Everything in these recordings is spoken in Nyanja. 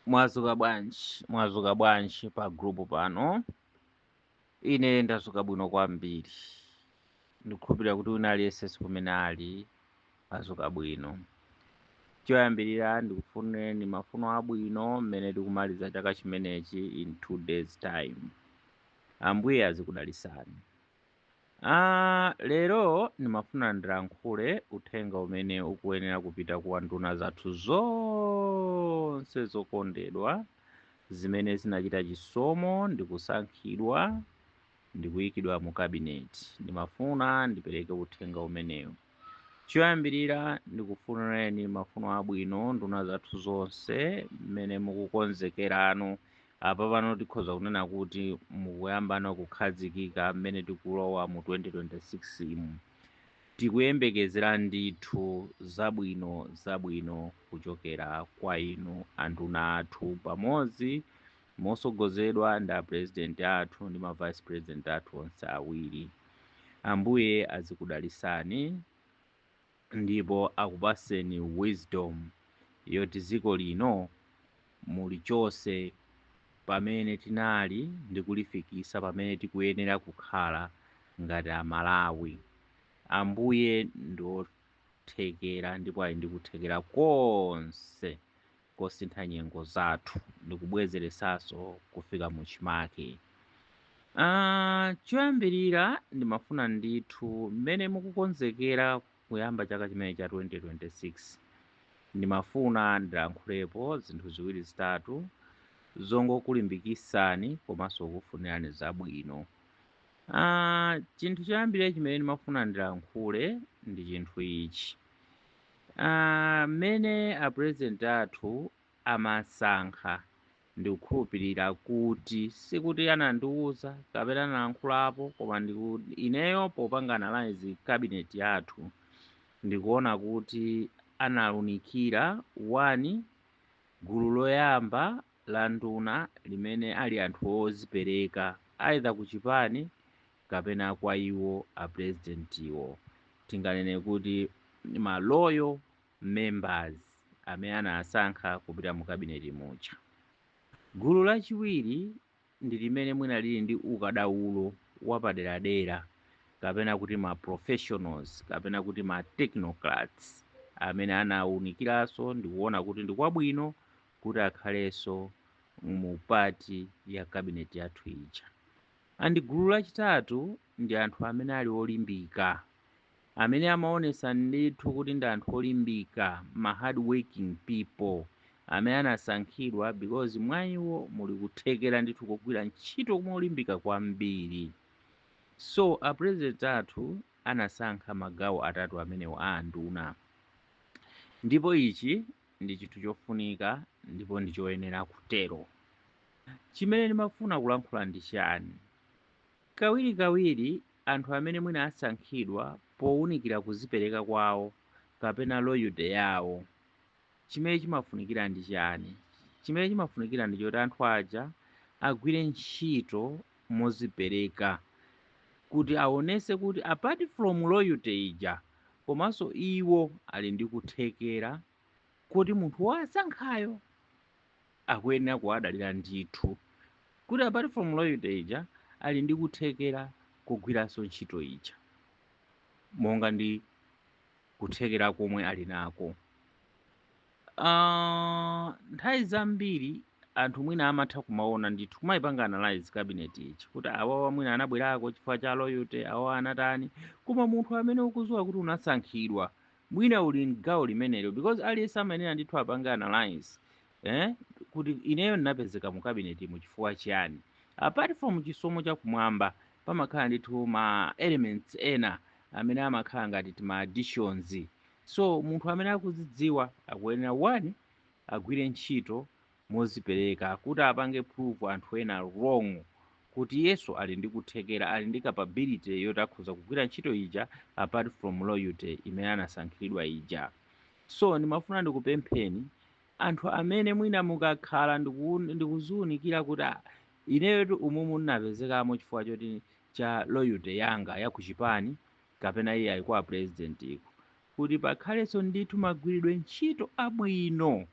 Mwazuka bwanji pa group pano. Ine ndazuka bwino kwambiri. Ndikukhulupirira kuti una aliyense kumene ali azuka bwino. Choyambirira ndikufunireni mafuno abwino mmene tikumaliza chaka chimenechi in 2 days time. Ambuye azikudalisani. Lero ndimafuna ndilankhule uthenga umene ukuyenera kupita ku nduna zathu zonse zokondedwa zimene zinachita chisomo ndikusankhidwa ndikuyikidwa mu kabineti. Ndimafuna ndipereke uthenga umenewu. Choyambirira ndikufunireni mafuno abwino nduna zathu zonse mmene mukukonzekerano apa pano tikhoza kunena kuti mukuyambana kukhazikika mmene tikulowa mu 2026 imu. Tikuyembekezera ndithu zabwino kuchokera kwa inu anduna athu pamodzi mosogozedwa ndi president athu ndi ma vice president athu onse awiri. Ambuye azikudalisani ndipo akupaseni wisdom yoti dziko lino mulichose pamene tinali ndikulifikisa pamene tikuyenera kukhala ngati Amalawi. Ambuye ndiothekera ndipo ali ndikuthekera konse kosintha nyengo zathu ndikubwezeresanso kufika muchimake. Choyambirira ndimafuna ndithu mmene mukukonzekera kuyamba chaka chimene cha 2026 ndimafuna ndilankhulepo zinthu ziwiri zitatu zongokulimbikisani komanso kufunirani zabwino. Chinthu choyambirira chimene ndimafuna ndilankhule ndi chinthu ichi. Mmene apresident athu amasankha ndikukhulupirira kuti sikuti anandiwuza kapena analankhulapo koma ndikuti ineyo popanga analyze cabinet yathu ndikuona kuti analunikira 1 gulu loyamba la nduna limene ali anthu ozipereka either kuchipani kapena kwa iwo apresident iwo. Tinganene kuti ma loyal members amene anasankha kupita mu kabineti muja. Gulu lachiwiri ndi limene mwina lili ndi ukadaulo wapaderadera kapena kuti ma professionals kapena kuti ma technocrats amene anawunikiranso ndikuona kuti ndikwabwino kuti akhalenso mu pati ya kabineti yathu ija. Andi gulu lachitatu ndi anthu amene ali olimbika amene amaonesa ndithu kuti ndi anthu olimbika ma hard working people amene anasankhidwa because mwa iwo muli kuthekera ndithu kugwira ntchito kumolimbika kwambiri. So apresident athu anasankha magawo atatu amenewo a nduna. Ndipo ichi ndi chinthu chofunika ndipo ndi choyenera kutero. Chimene ndimafuna kulankhula ndi chani. Kawirikawiri anthu amene mwina asankhidwa powunikira kuzipereka kwawo kapena loyalty yawo. Chimene chimafunikira ndi chani. Chimene chimafunikira ndi choti anthu aja agwire ntchito mozipereka kuti aonese kuti apart from loyalty ija komanso iwo ali ndi kuthekera kuti munthu wasankhayo akuyenera kuwadalira ndithu kuti apart from loyalty ija ali ndi kuthekera kugwiranso ntchito ija monga ndi kuthekera komwe ali nako. Nthawi zambiri anthu mwina amatha kumaona ndithu kumayipanga analyze cabinet ichi kuti awawa mwina anabwerako chifukwa cha loyalty awawa anatani koma munthu amene ukudziwa kuti unasankhidwa mwina uli m'gawo limenelo because aliyense amayenera ndithu apange analyze kuti ineyo ndinapezeka mu cabinet mu chifukwa chiyani. Apart from chisomo chakumwamba pamakhala ndithu ma elements ena amene amakhala ngati ma additions. So munthu amene akuzidziwa akuyenera 1 agwire ntchito mozipereka kuti apange proof anthu ena wrong kuti yesu ali ndi kuthekera ali ndi capability yoti akhoza kugwira ntchito ija apart from loyalty imene anasankhidwa ija. So ndimafuna ndikupempheni anthu amene mwina mukakhala ndikuziwunikira kuti ineyo umumu ndinapezekamo chifukwa choti cha loyalty yanga ya kuchipani kapena iye ali kwa president iko kuti pakhalenso ndithu magwiridwe ntchito abwino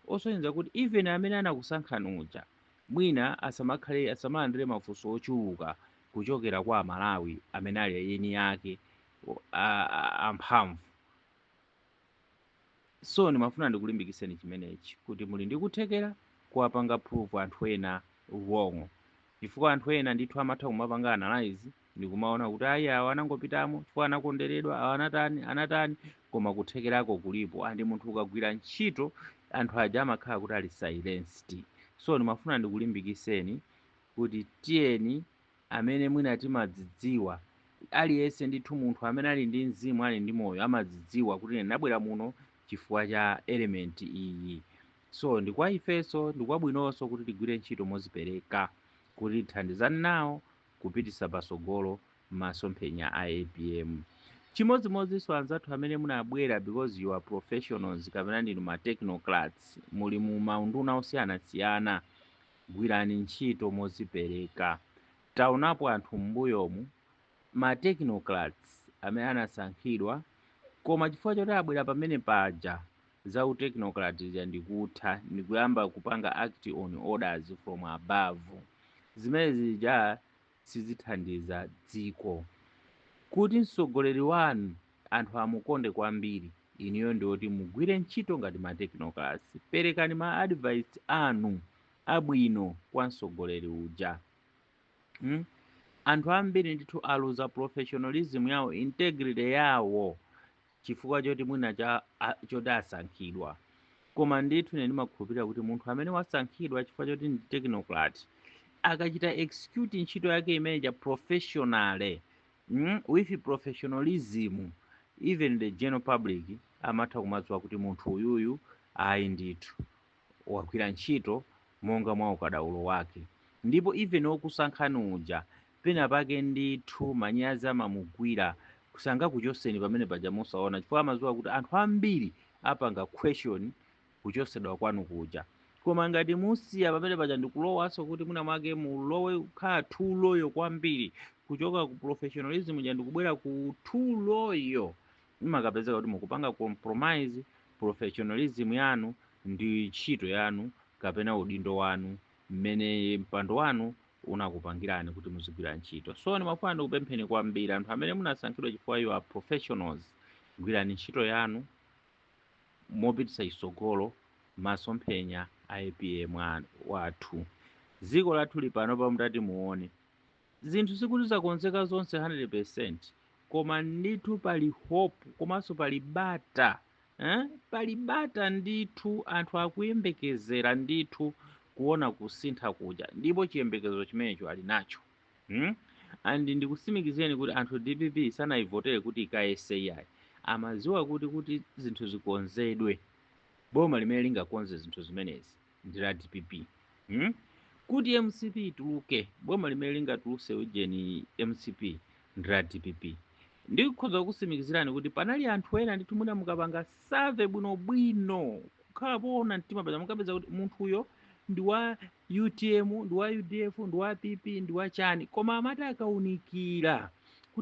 osonyeza kuti even amene anakusankhani uja mwina asamalandire mafunso ochuluka kuchokera kwa Amalawi amene ali eni yake amphamvu. So ndimafuna ndikulimbikitseni chimenechi kuti muli ndi kuthekera kuwapanga prove anthu ena wrong, chifukwa anthu ena ndithu amatha kumapanga analyze ndikumaona kuti ayi awa anangopitamo chifukwa anakonderedwa, awa anatani, koma kuthekerako kulipo. Andi munthu ukagwira ntchito anthu aja amakhala kuti ali silenced. So ndimafuna ndikulimbikitseni kuti tiyeni amene mwina timadzidziwa, aliyense ndithu munthu amene ali ndi mzimu ali ndi moyo amadzidziwa kuti ndinabwera muno chifukwa cha element iyi. So ndikwa ifenso ndikwabwinonso kuti tigwire ntchito mozipereka kuti tithandizane nawo kupitisa pasogolo masomphenya a APM. Chimodzimodzinso anzathu amene munabwera because you are professionals kapena ndinu ma technocrats, muli mu maunduna osiyanasiyana, gwirani ntchito mozipereka. Taonapo anthu m'mbuyomu ma technocrats amene anasankhidwa koma chifukwa choti abwera pamene paja za technocrats ndikutha ndikuyamba kupanga act on orders from above, zimene zija sizithandiza dziko. Kuti mtsogoleri wanu anthu amukonde kwambiri, iniyo ndioti mugwire ntchito ngati ma technocrats, perekani ma advice anu abwino kwa mtsogoleri uja. Anthu ambiri ndithu aluza professionalism yawo, integrity yawo chifukwa choti mwina choti asankhidwa. Koma ndithu ine ndimakhulupirira kuti munthu amene wasankhidwa chifukwa choti ndi technocrat akachita execute ntchito yake imene professionally with professionalism, even the general public amatha kumadziwa kuti munthu uyuyu ayi ndithu wagwira ntchito monga mwa ukadaulo wake. Ndipo even okusankhani uja pena pake ndithu manyazi amamugwira kusangakuchoseni pamene paja musaona, chifukwa amadziwa kuti anthu ambiri apanga question kuchosedwa kwanu kuja. Koma ngati musiya pamene paja ndikulowanso kuti mwina mwake mulowe kukhala tuloyo kwambiri, kuchoka ku professionalism ja ndikubwera ku tuloyo, mmakapezeka kuti mukupanga compromise professionalism yanu ndi ntchito yanu kapena udindo wanu mmene mpando wanu unakupangirani kuti muzigwira ntchito. So ndimafuna ndikupempheni kwambiri anthu amene munasankhidwa chifukwa you are professionals, gwirani ntchito yanu mopitisa isogolo masomphenya a APM wathu. Dziko lathu lipano pamutati muone zinthu sikuti zakonzeka zonse 100%, koma ndithu pali hope komanso pali bata. Pali bata ndithu, anthu akuyembekezera ndithu kuona kusintha kuja, ndipo chiyembekezo chimenecho ali nacho. Andi ndikusimikizeni kuti anthu DPP sanayivotere kuti ikayese amadziwa kuti zinthu zikonzedwe. Boma limene lingakonze zinthu zimenezi ndi la DPP. Kuti MCP ituluke, boma limene lingatuluse ujeni MCP ndi la DPP. Ndikukhoza kusimikizirani kuti panali anthu ena ndithu mwina mukapanga save bwinobwino kukhala poona mtima paja mukapeza kuti munthu uyo ndi wa UTM, ndi wa UDF, ndi wa PP, ndi wa chani, koma amati akaunikira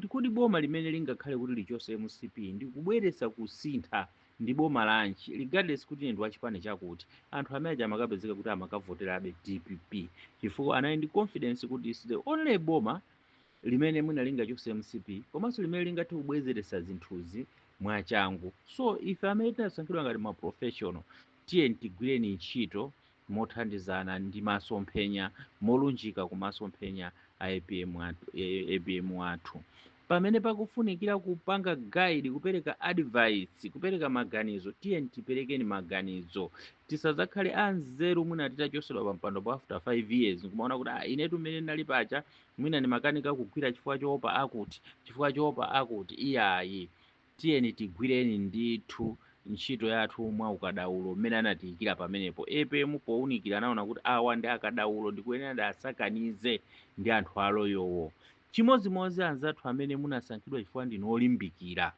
kuti boma limene lingakhale kuti lichose MCP ndi kubweretsa kusintha ndi boma lanchi, regardless kuti ndi wachipani chakuti, anthu amene amakapezeka kuti amakavoterabe DPP chifukwa anali ndi confidence kuti is the only boma limene mwina lingachose MCP komanso limene lingathe kubwezeretsa zinthuzi mwachangu. So ife amene tinasankhidwa ngati ma professional, tiye tigwireni ntchito mothandizana ndi masomphenya, molunjika ku masomphenya a APM wathu. Pamene pakufunikira kupanga guide, kupereka advice, kupereka maganizo, tiye tiperekeni maganizo. Tisadzakhale anzeru mwina titachosedwa pa mpando pa after 5 years nkumaona kuti inetu mmene ndali pacha mwina ndi makanika kugwira chifukwa choopa akuti iyayi. Tiyeni tigwireni ndithu ntchito yathu mwa ukadaulo mmene anatiyikira pamenepo. APM powunikira anaona kuti awa ndi akadaulo ndikuyenera ndasakanize ndi anthu aloyowo. Chimodzimodzi anzathu amene munasankhidwa chifukwa ndinu olimbikira.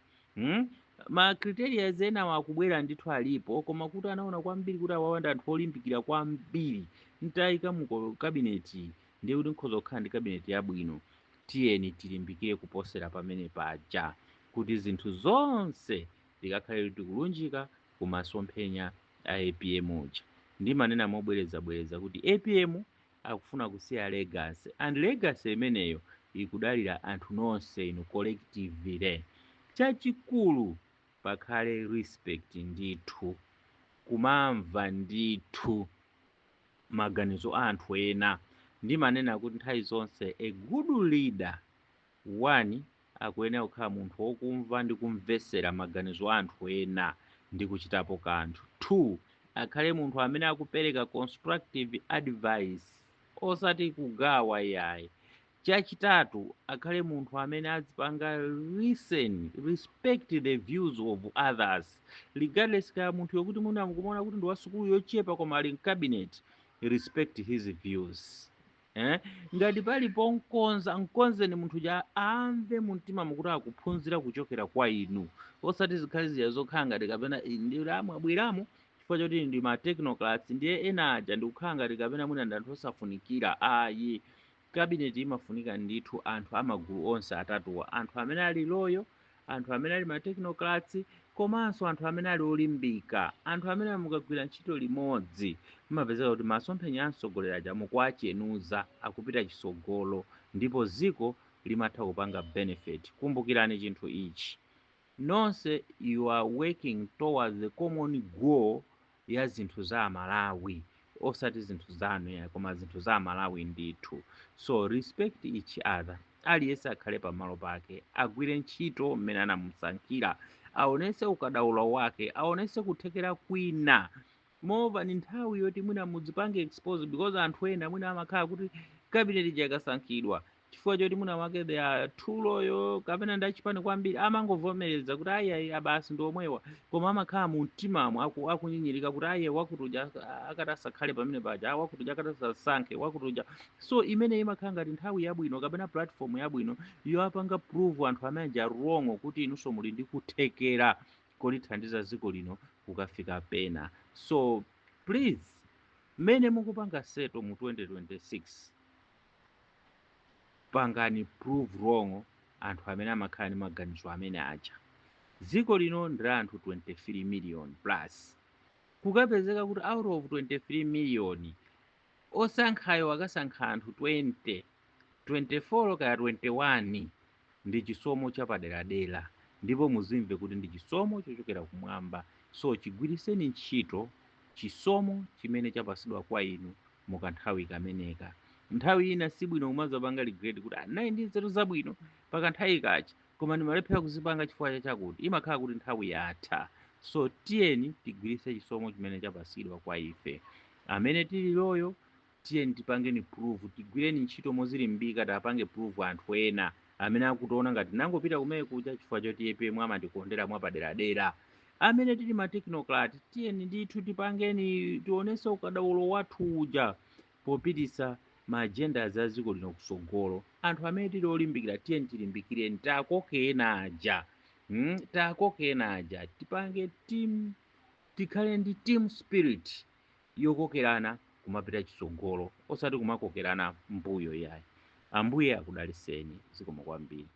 Ma criteria ena wakubwera ndithu alipo, koma kuti anaona kwambiri kuti awawa ndi anthu olimbikira kwambiri, ntayika mu kabineti ndiye kuti nkhoza kukhala ndi kabineti yabwino. Tiyeni tilimbikire kuposera pamene paja kuti zinthu zonse zikakhale tikulunjika ku masomphenya a APM uja. ndimanena mobwereza kuti APM akufuna kusiya legacy, and legacy imeneyo ikudalira anthu nonse inu collectively. Chachikulu pakhale respect ndithu, kumamva ndithu maganizo a anthu ena. Ndimanena kuti nthawi zonse a good leader, one, akuyenera kukhala munthu wokumva ndi kumvesera maganizo a anthu ena ndi kuchitapo kanthu. Two, akhale munthu amene akupereka constructive advice osati kugawa yayi. Chachitatu, akhale munthu amene azipanga listen, respect the views of others, regardless kaya munthu yokuti munamukumaona kuti ndi wa sukulu yochepa koma ali mcabinet, respect his views. Ngati palipo mkonzeni munthu ja amve mumtima mukuti akuphunzira kuchokera kwa inu, osati zikhale zija zokhala ngati kapena ndiramu abweramu chifukwa choti ndi ma technocrats ndiye ena aja ndikukhala ngati kapena mwina ndi anthu osafunikira. Ayi, cabinet imafunika ndithu anthu amagulu onse atatuwa, anthu amene ali loyo, anthu amene ali ma technocrats, komanso anthu amene ali olimbika, anthu amene mukagwira ntchito limodzi mumapezeka kuti masomphenya amsogolera aja mukuachenuza akupita chisogolo, ndipo dziko limatha kupanga benefit. Kumbukirani chinthu ichi, nonse you are working towards the common goal ya zinthu za Malawi, osati zinthu zanu ya koma zinthu za Malawi ndithu. So respect each other, aliyense akhale pamalo pake, agwire ntchito mmene anamusankhira, aonese ukadaulo wake, aonese kuthekera kwina. Moreover ni nthawi yoti mwina mudzipange expose, because anthu ena mwina amakhala kuti cabinet ija ikasankhidwa chifukwa choti mwina wake they are too loyal kapena ndachipani kwambiri, amangovomereza kuti ayi abasi ndi omwewa, koma amakhala mu mtimamo akunyinyirika kuti ayi wakutuja akatasakhale pamene paja, wakutuja akatasasankhe wakutuja. So imene imakhala ngati nthawi yabwino kapena platform yabwino yoapanga prove anthu amene aja wrong kuti inunso muli ndi kuthekera kolithandiza dziko lino kukafika pena. So please, mene mukupanga seto mu 2026, pangani prove wrong anthu amene amakhala ndi maganizo amene aja. Dziko lino ndi anthu 23 million plus, kukapezeka kuti out of 23 million osankhayo akasankha anthu 20, 24 kaya 21, ndi chisomo chapaderadera, ndipo muzimve kuti ndi chisomo chochokera kumwamba. So chigwiriseni ntchito chisomo chimene chapasidwa kwa inu mukanthawi kameneka. Nthawi ina sibwino kumazapanga regret kuti nayi ndi nzeru zabwino pakanthawi kachi koma ndimalephera kuzipanga chifukwa chakuti imakhala kuti nthawi yatha. So tiyeni tigwirise chisomo chimene chapasidwa kwa ife. Amene tili loyo tiyeni tipangeni prove, tigwireni ntchito mozilimbika, tapange prove anthu ena amene akutiona ngati nangopita kumene kuja chifukwa choti APM amandikonderamo apaderadera. Amene tili ma technocrat tiyeni ndithu tipangeni, tionese ukadaulo wathu uja popitisa ma agenda za dziko lino kusogolo. Anthu amene tili olimbikira tiyeni tilimbikireni, takokena aja, takokena aja, tipange team, tikhale ndi team spirit yokokerana kumapita chisogolo osati kumakokerana mbuyo yayi. Ambuye akudaliseni, zikomo kwambiri.